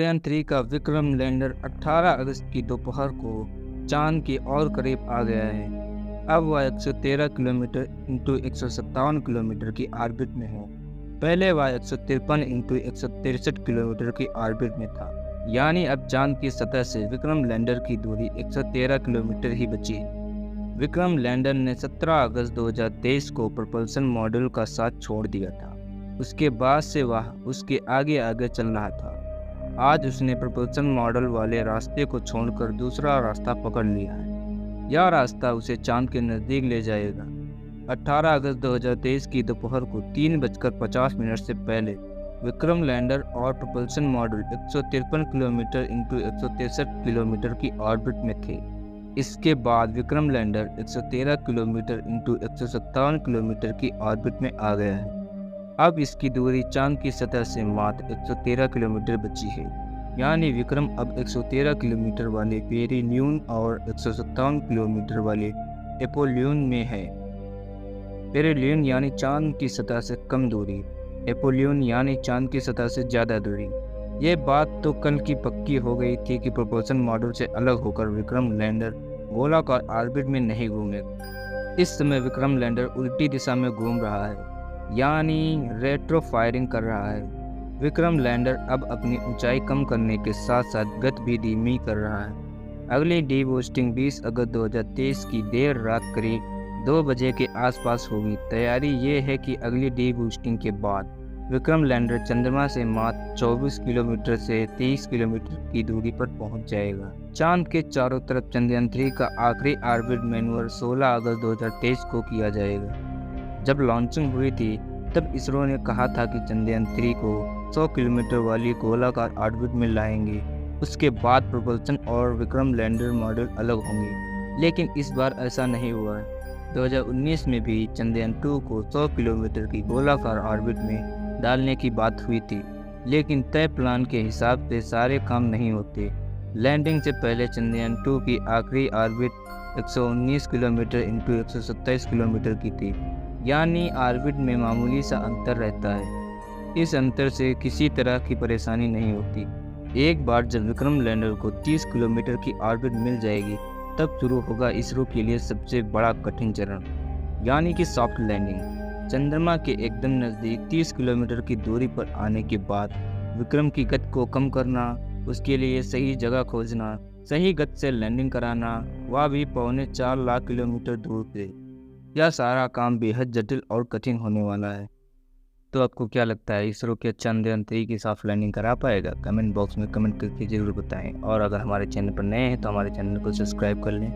चंद्रयान-3 का विक्रम लैंडर 18 अगस्त की दोपहर को चांद के और करीब आ गया है। अब वह 113 किलोमीटर इंटू 157 किलोमीटर की ऑर्बिट में है। पहले वह 153 इंटू 163 किलोमीटर की ऑर्बिट में था। यानी अब चांद की सतह से विक्रम लैंडर की दूरी 113 किलोमीटर ही बची है। विक्रम लैंडर ने 17 अगस्त 2023 को propulsion मॉड्यूल का साथ छोड़ दिया था। उसके बाद से वह उसके आगे आगे चल रहा था। आज उसने propulsion मॉडल वाले रास्ते को छोड़कर दूसरा रास्ता पकड़ लिया है। यह रास्ता उसे चांद के नज़दीक ले जाएगा। 18 अगस्त 2023 की दोपहर को 3:50 से पहले विक्रम लैंडर और propulsion module 153 kilometre into 163 kilometre की ऑर्बिट में थे। इसके बाद Vikram lander 113 kilometre into 157 kilometre की ऑर्बिट में आ गया है। अब इसकी दूरी चांद की सतह से मात्र 113 किलोमीटर बची है। यानी विक्रम अब 113 किलोमीटर वाले पेरिलियन और 157 किलोमीटर वाले एपोलियन में है। पेरिलियन यानी चांद की सतह से कम दूरी, एपोलियन यानी चांद की सतह से ज़्यादा दूरी। ये बात तो कल की पक्की हो गई थी कि propulsion मॉड्यूल से अलग होकर विक्रम लैंडर गोलाकार ऑर्बिट में नहीं घूमेगा। इस समय विक्रम लैंडर उल्टी दिशा में घूम रहा है, यानी रेट्रो फायरिंग कर रहा है। विक्रम लैंडर अब अपनी ऊंचाई कम करने के साथ साथ गति भी धीमी कर रहा है। अगली डीबूस्टिंग 20 अगस्त 2023 की देर रात करीब 2 बजे के आसपास होगी। तैयारी ये है कि अगली डीबूस्टिंग के बाद विक्रम लैंडर चंद्रमा से मात्र 24 किलोमीटर से 23 किलोमीटर की दूरी पर पहुंच जाएगा। चांद के चारों तरफ चंद्रयान-3 का आखिरी ऑर्बिट मैनूवर 16 अगस्त 2023 को किया जाएगा। जब लॉन्चिंग हुई थी तब इसरो ने कहा था कि चंद्रयान-3 को 100 किलोमीटर वाली गोलाकार ऑर्बिट में लाएंगे। उसके बाद propulsion और विक्रम लैंडर मॉड्यूल अलग होंगे, लेकिन इस बार ऐसा नहीं हुआ है। 2019 में भी चंद्रयान-2 को 100 किलोमीटर की गोलाकार ऑर्बिट में डालने की बात हुई थी, लेकिन तय प्लान के हिसाब से सारे काम नहीं होते। लैंडिंग से पहले चंद्रयान-2 की आखिरी ऑर्बिट 119 किलोमीटर इंटू 127 किलोमीटर की थी, यानी ऑर्बिट में मामूली सा अंतर रहता है। इस अंतर से किसी तरह की परेशानी नहीं होती। एक बार जब विक्रम लैंडर को 30 किलोमीटर की ऑर्बिट मिल जाएगी, तब शुरू होगा इसरो के लिए सबसे बड़ा कठिन चरण, यानी कि सॉफ्ट लैंडिंग। चंद्रमा के एकदम नज़दीक 30 किलोमीटर की दूरी पर आने के बाद विक्रम की गति को कम करना, उसके लिए सही जगह खोजना, सही गति से लैंडिंग कराना, वह भी 4.25 लाख किलोमीटर दूर से। यह सारा काम बेहद जटिल और कठिन होने वाला है। तो आपको क्या लगता है, इसरो के चंद्रयान-3 की सॉफ्ट लैंडिंग करा पाएगा? कमेंट बॉक्स में कमेंट करके ज़रूर बताएं। और अगर हमारे चैनल पर नए हैं तो हमारे चैनल को सब्सक्राइब कर लें।